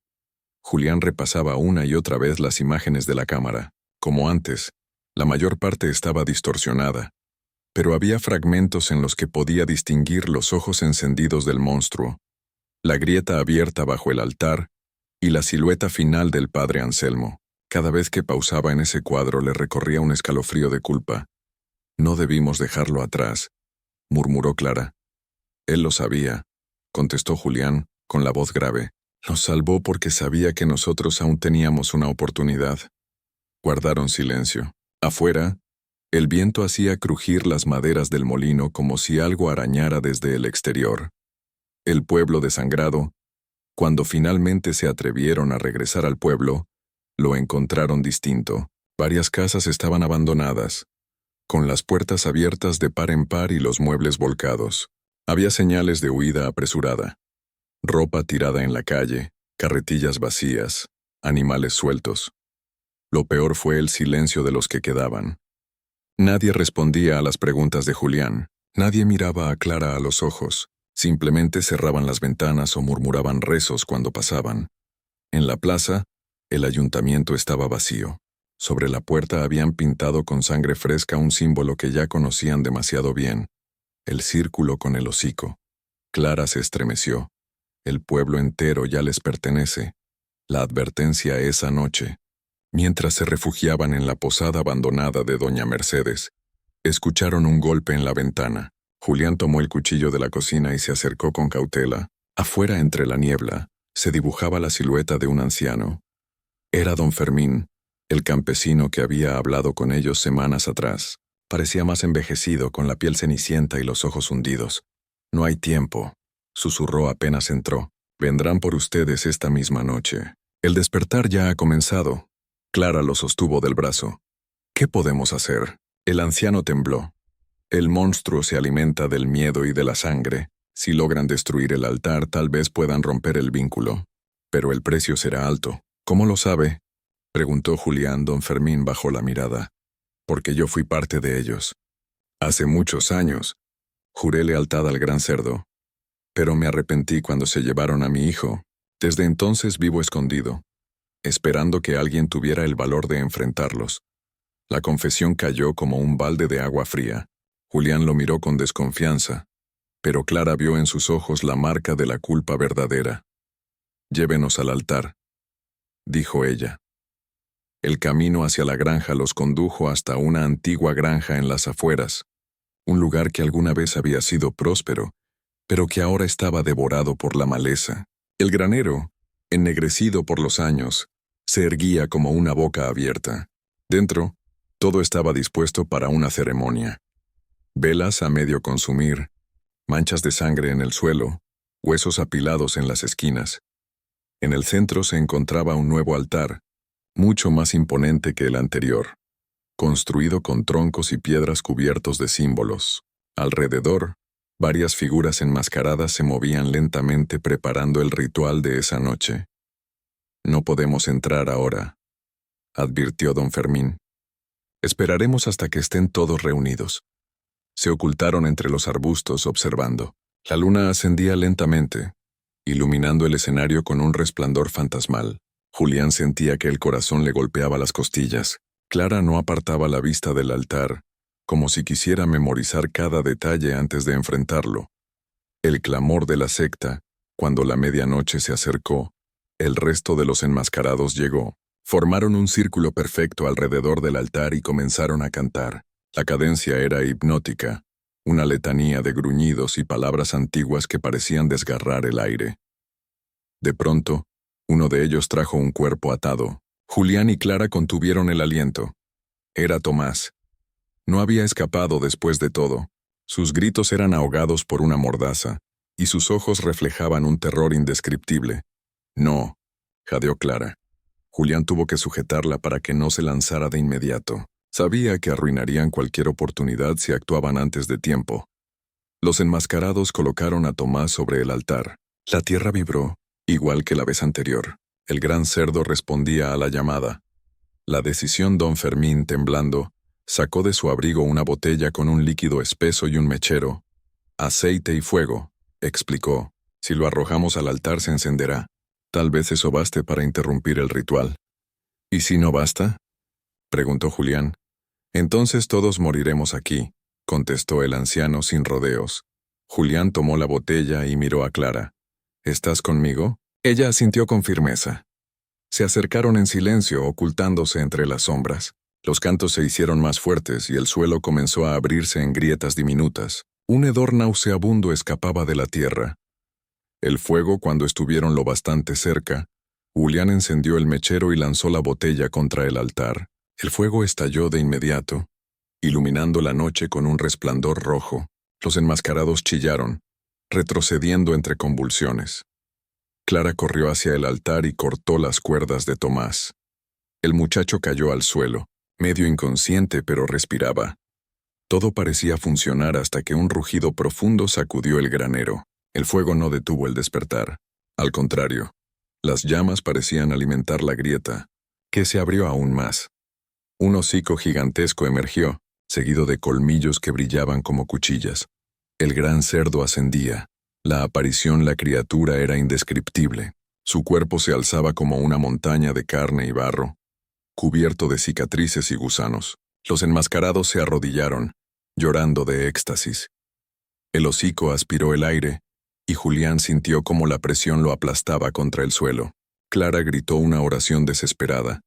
Julián repasaba una y otra vez las imágenes de la cámara. Como antes, la mayor parte estaba distorsionada, pero había fragmentos en los que podía distinguir los ojos encendidos del monstruo, la grieta abierta bajo el altar y la silueta final del padre Anselmo. Cada vez que pausaba en ese cuadro le recorría un escalofrío de culpa. «No debimos dejarlo atrás», murmuró Clara. «Él lo sabía», contestó Julián, con la voz grave. «Nos salvó porque sabía que nosotros aún teníamos una oportunidad». Guardaron silencio. Afuera, el viento hacía crujir las maderas del molino como si algo arañara desde el exterior. El pueblo desangrado, cuando finalmente se atrevieron a regresar al pueblo, lo encontraron distinto. Varias casas estaban abandonadas, con las puertas abiertas de par en par y los muebles volcados. Había señales de huida apresurada. Ropa tirada en la calle, carretillas vacías, animales sueltos. Lo peor fue el silencio de los que quedaban. Nadie respondía a las preguntas de Julián, nadie miraba a Clara a los ojos, simplemente cerraban las ventanas o murmuraban rezos cuando pasaban. En la plaza, el ayuntamiento estaba vacío. Sobre la puerta habían pintado con sangre fresca un símbolo que ya conocían demasiado bien, el círculo con el hocico. Clara se estremeció. El pueblo entero ya les pertenece. La advertencia esa noche. Mientras se refugiaban en la posada abandonada de doña Mercedes, escucharon un golpe en la ventana. Julián tomó el cuchillo de la cocina y se acercó con cautela. Afuera, entre la niebla, se dibujaba la silueta de un anciano. Era don Fermín, el campesino que había hablado con ellos semanas atrás. Parecía más envejecido, con la piel cenicienta y los ojos hundidos. «No hay tiempo», susurró apenas entró. «Vendrán por ustedes esta misma noche. El despertar ya ha comenzado». Clara lo sostuvo del brazo. «¿Qué podemos hacer?» El anciano tembló. «El monstruo se alimenta del miedo y de la sangre. Si logran destruir el altar, tal vez puedan romper el vínculo. Pero el precio será alto». «¿Cómo lo sabe?», preguntó Julián. Don Fermín bajó la mirada. «Porque yo fui parte de ellos. Hace muchos años. Juré lealtad al gran cerdo. Pero me arrepentí cuando se llevaron a mi hijo. Desde entonces vivo escondido, esperando que alguien tuviera el valor de enfrentarlos». La confesión cayó como un balde de agua fría. Julián lo miró con desconfianza, pero Clara vio en sus ojos la marca de la culpa verdadera. «Llévenos al altar», dijo ella. El camino hacia la granja los condujo hasta una antigua granja en las afueras, un lugar que alguna vez había sido próspero, pero que ahora estaba devorado por la maleza. El granero, ennegrecido por los años, se erguía como una boca abierta. Dentro, todo estaba dispuesto para una ceremonia. Velas a medio consumir, manchas de sangre en el suelo, huesos apilados en las esquinas. En el centro se encontraba un nuevo altar, mucho más imponente que el anterior, construido con troncos y piedras cubiertos de símbolos. Alrededor, varias figuras enmascaradas se movían lentamente preparando el ritual de esa noche. «No podemos entrar ahora», advirtió don Fermín. «Esperaremos hasta que estén todos reunidos». Se ocultaron entre los arbustos observando. La luna ascendía lentamente, iluminando el escenario con un resplandor fantasmal. Julián sentía que el corazón le golpeaba las costillas. Clara no apartaba la vista del altar, como si quisiera memorizar cada detalle antes de enfrentarlo. El clamor de la secta, cuando la medianoche se acercó, el resto de los enmascarados llegó. Formaron un círculo perfecto alrededor del altar y comenzaron a cantar. La cadencia era hipnótica, una letanía de gruñidos y palabras antiguas que parecían desgarrar el aire. De pronto, uno de ellos trajo un cuerpo atado. Julián y Clara contuvieron el aliento. Era Tomás. No había escapado después de todo. Sus gritos eran ahogados por una mordaza, y sus ojos reflejaban un terror indescriptible. No, jadeó Clara. Julián tuvo que sujetarla para que no se lanzara de inmediato. Sabía que arruinarían cualquier oportunidad si actuaban antes de tiempo. Los enmascarados colocaron a Tomás sobre el altar. La tierra vibró, igual que la vez anterior. El gran cerdo respondía a la llamada. La decisión don Fermín, temblando, sacó de su abrigo una botella con un líquido espeso y un mechero. Aceite y fuego, explicó. Si lo arrojamos al altar se encenderá. Tal vez eso baste para interrumpir el ritual. ¿Y si no basta?, preguntó Julián. Entonces todos moriremos aquí, contestó el anciano sin rodeos. Julián tomó la botella y miró a Clara. ¿Estás conmigo? Ella asintió con firmeza. Se acercaron en silencio, ocultándose entre las sombras. Los cantos se hicieron más fuertes y el suelo comenzó a abrirse en grietas diminutas. Un hedor nauseabundo escapaba de la tierra. El fuego, cuando estuvieron lo bastante cerca, Julián encendió el mechero y lanzó la botella contra el altar. El fuego estalló de inmediato, iluminando la noche con un resplandor rojo. Los enmascarados chillaron, retrocediendo entre convulsiones. Clara corrió hacia el altar y cortó las cuerdas de Tomás. El muchacho cayó al suelo, medio inconsciente pero respiraba. Todo parecía funcionar hasta que un rugido profundo sacudió el granero. El fuego no detuvo el despertar. Al contrario, las llamas parecían alimentar la grieta, que se abrió aún más. Un hocico gigantesco emergió, seguido de colmillos que brillaban como cuchillas. El gran cerdo ascendía. La criatura era indescriptible. Su cuerpo se alzaba como una montaña de carne y barro, cubierto de cicatrices y gusanos. Los enmascarados se arrodillaron, llorando de éxtasis. El hocico aspiró el aire, y Julián sintió cómo la presión lo aplastaba contra el suelo. Clara gritó una oración desesperada,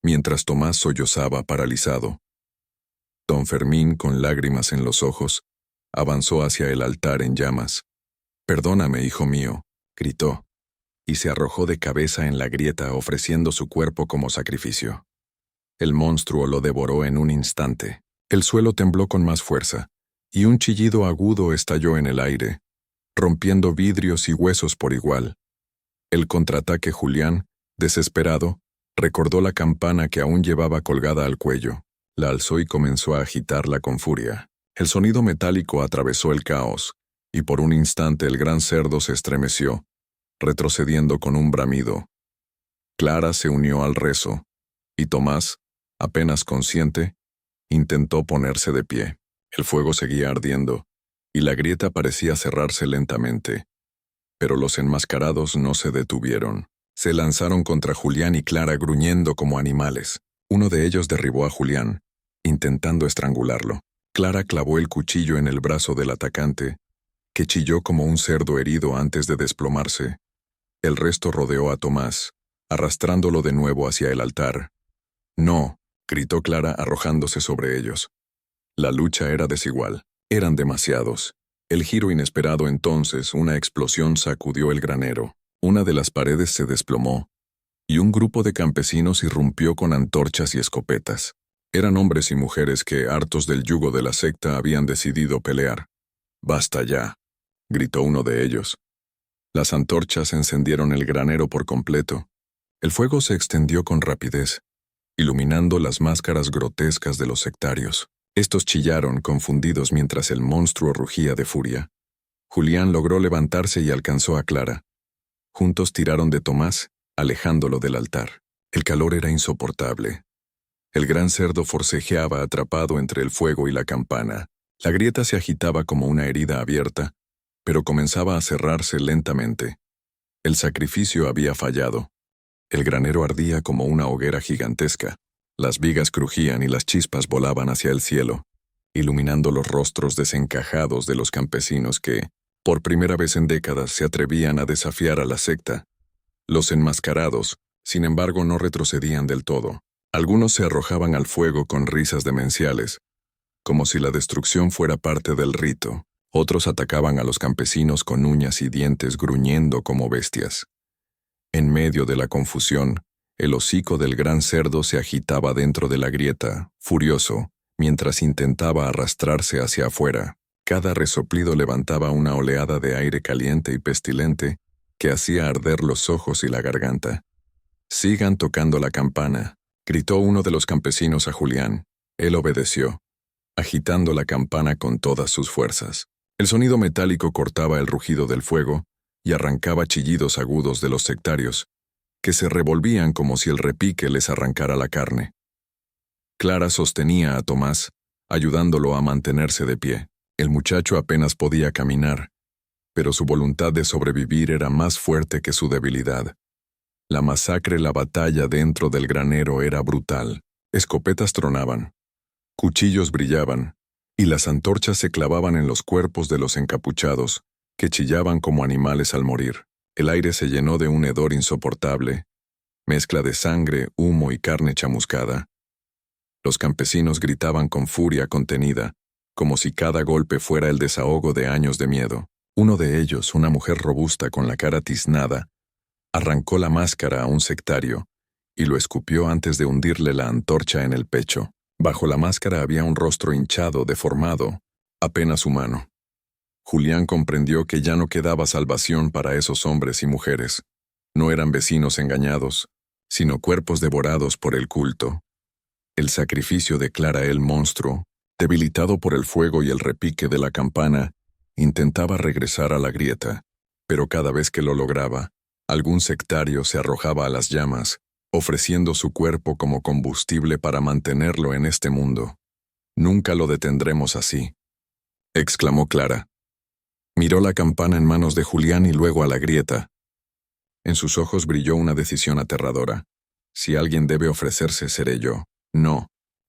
mientras Tomás sollozaba paralizado. Don Fermín, con lágrimas en los ojos, avanzó hacia el altar en llamas. «Perdóname, hijo mío», gritó, y se arrojó de cabeza en la grieta ofreciendo su cuerpo como sacrificio. El monstruo lo devoró en un instante. El suelo tembló con más fuerza, y un chillido agudo estalló en el aire, rompiendo vidrios y huesos por igual. El contraataque Julián, desesperado, recordó la campana que aún llevaba colgada al cuello. La alzó y comenzó a agitarla con furia. El sonido metálico atravesó el caos, y por un instante el gran cerdo se estremeció, retrocediendo con un bramido. Clara se unió al rezo, y Tomás, apenas consciente, intentó ponerse de pie. El fuego seguía ardiendo, y la grieta parecía cerrarse lentamente. Pero los enmascarados no se detuvieron. Se lanzaron contra Julián y Clara gruñendo como animales. Uno de ellos derribó a Julián, intentando estrangularlo. Clara clavó el cuchillo en el brazo del atacante, que chilló como un cerdo herido antes de desplomarse. El resto rodeó a Tomás, arrastrándolo de nuevo hacia el altar. «No», gritó Clara arrojándose sobre ellos. La lucha era desigual. Eran demasiados. El giro inesperado entonces, una explosión sacudió el granero. Una de las paredes se desplomó, y un grupo de campesinos irrumpió con antorchas y escopetas. Eran hombres y mujeres que, hartos del yugo de la secta, habían decidido pelear. «Basta ya», gritó uno de ellos. Las antorchas encendieron el granero por completo. El fuego se extendió con rapidez, iluminando las máscaras grotescas de los sectarios. Estos chillaron, confundidos mientras el monstruo rugía de furia. Julián logró levantarse y alcanzó a Clara. Juntos tiraron de Tomás, alejándolo del altar. El calor era insoportable. El gran cerdo forcejeaba atrapado entre el fuego y la campana. La grieta se agitaba como una herida abierta, pero comenzaba a cerrarse lentamente. El sacrificio había fallado. El granero ardía como una hoguera gigantesca. Las vigas crujían y las chispas volaban hacia el cielo, iluminando los rostros desencajados de los campesinos que, por primera vez en décadas, se atrevían a desafiar a la secta. Los enmascarados, sin embargo, no retrocedían del todo. Algunos se arrojaban al fuego con risas demenciales, como si la destrucción fuera parte del rito. Otros atacaban a los campesinos con uñas y dientes gruñendo como bestias. En medio de la confusión, el hocico del gran cerdo se agitaba dentro de la grieta, furioso, mientras intentaba arrastrarse hacia afuera. Cada resoplido levantaba una oleada de aire caliente y pestilente que hacía arder los ojos y la garganta. «Sigan tocando la campana», gritó uno de los campesinos a Julián. Él obedeció, agitando la campana con todas sus fuerzas. El sonido metálico cortaba el rugido del fuego y arrancaba chillidos agudos de los sectarios, que se revolvían como si el repique les arrancara la carne. Clara sostenía a Tomás, ayudándolo a mantenerse de pie. El muchacho apenas podía caminar, pero su voluntad de sobrevivir era más fuerte que su debilidad. La masacre, la batalla dentro del granero era brutal. Escopetas tronaban, cuchillos brillaban, y las antorchas se clavaban en los cuerpos de los encapuchados, que chillaban como animales al morir. El aire se llenó de un hedor insoportable, mezcla de sangre, humo y carne chamuscada. Los campesinos gritaban con furia contenida, como si cada golpe fuera el desahogo de años de miedo. Uno de ellos, una mujer robusta con la cara tiznada, arrancó la máscara a un sectario y lo escupió antes de hundirle la antorcha en el pecho. Bajo la máscara había un rostro hinchado, deformado, apenas humano. Julián comprendió que ya no quedaba salvación para esos hombres y mujeres. No eran vecinos engañados, sino cuerpos devorados por el culto. El sacrificio de Clara, el monstruo, debilitado por el fuego y el repique de la campana, intentaba regresar a la grieta, pero cada vez que lo lograba, algún sectario se arrojaba a las llamas, ofreciendo su cuerpo como combustible para mantenerlo en este mundo. «Nunca lo detendremos así», exclamó Clara. Miró la campana en manos de Julián y luego a la grieta. En sus ojos brilló una decisión aterradora. «Si alguien debe ofrecerse, seré yo». «No»,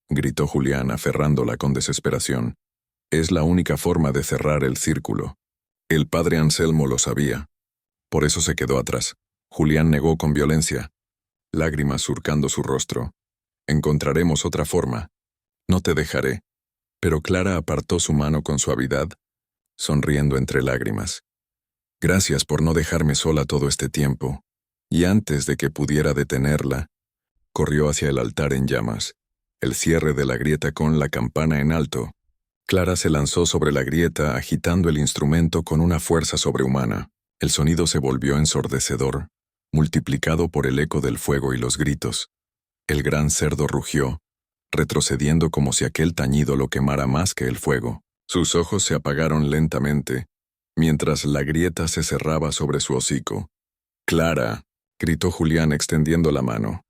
gritó Julián aferrándola con desesperación. «Es la única forma de cerrar el círculo». El padre Anselmo lo sabía. Por eso se quedó atrás. Julián negó con violencia, lágrimas surcando su rostro. «Encontraremos otra forma. No te dejaré». Pero Clara apartó su mano con suavidad, sonriendo entre lágrimas. «Gracias por no dejarme sola todo este tiempo». Y antes de que pudiera detenerla, corrió hacia el altar en llamas, el cierre de la grieta con la campana en alto. Clara se lanzó sobre la grieta agitando el instrumento con una fuerza sobrehumana. El sonido se volvió ensordecedor, multiplicado por el eco del fuego y los gritos. El gran cerdo rugió, retrocediendo como si aquel tañido lo quemara más que el fuego. Sus ojos se apagaron lentamente, mientras la grieta se cerraba sobre su hocico. «Clara», gritó Julián extendiendo la mano.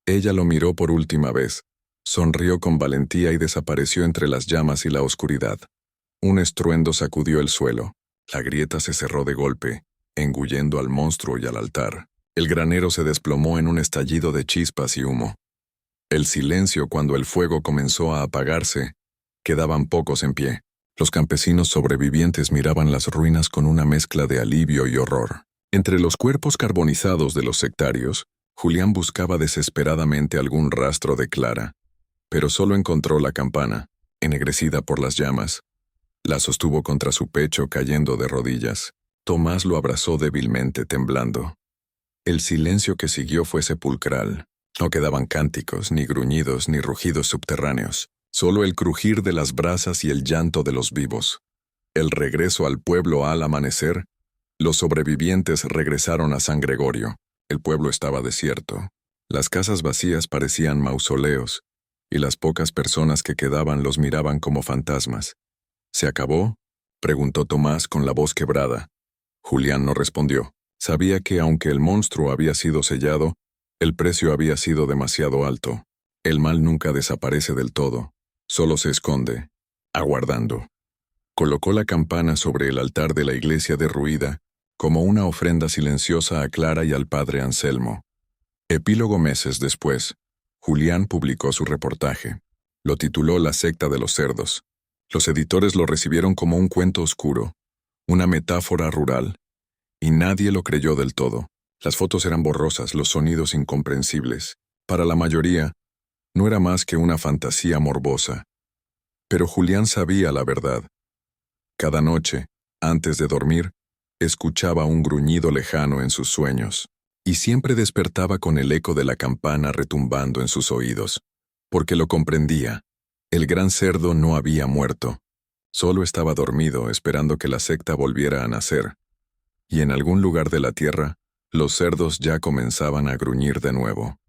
Ella lo miró por última vez, sonrió con valentía y desapareció entre las llamas y la oscuridad. Un estruendo sacudió el suelo. La grieta se cerró de golpe, engullendo al monstruo y al altar. El granero se desplomó en un estallido de chispas y humo. El silencio cuando el fuego comenzó a apagarse. Quedaban pocos en pie. Los campesinos sobrevivientes miraban las ruinas con una mezcla de alivio y horror. Entre los cuerpos carbonizados de los sectarios, Julián buscaba desesperadamente algún rastro de Clara, pero solo encontró la campana, ennegrecida por las llamas. La sostuvo contra su pecho cayendo de rodillas. Tomás lo abrazó débilmente, temblando. El silencio que siguió fue sepulcral. No quedaban cánticos, ni gruñidos, ni rugidos subterráneos. Solo el crujir de las brasas y el llanto de los vivos. El regreso al pueblo al amanecer. Los sobrevivientes regresaron a San Gregorio. El pueblo estaba desierto. Las casas vacías parecían mausoleos, y las pocas personas que quedaban los miraban como fantasmas. «¿Se acabó?», preguntó Tomás con la voz quebrada. Julián no respondió. Sabía que aunque el monstruo había sido sellado, el precio había sido demasiado alto. El mal nunca desaparece del todo, solo se esconde, aguardando. Colocó la campana sobre el altar de la iglesia derruida, como una ofrenda silenciosa a Clara y al padre Anselmo. Epílogo. Meses después, Julián publicó su reportaje. Lo tituló La secta de los cerdos. Los editores lo recibieron como un cuento oscuro, una metáfora rural, y nadie lo creyó del todo. Las fotos eran borrosas, los sonidos incomprensibles. Para la mayoría, no era más que una fantasía morbosa. Pero Julián sabía la verdad. Cada noche, antes de dormir, escuchaba un gruñido lejano en sus sueños, y siempre despertaba con el eco de la campana retumbando en sus oídos, porque lo comprendía. El gran cerdo no había muerto. Solo estaba dormido esperando que la secta volviera a nacer. Y en algún lugar de la tierra, los cerdos ya comenzaban a gruñir de nuevo.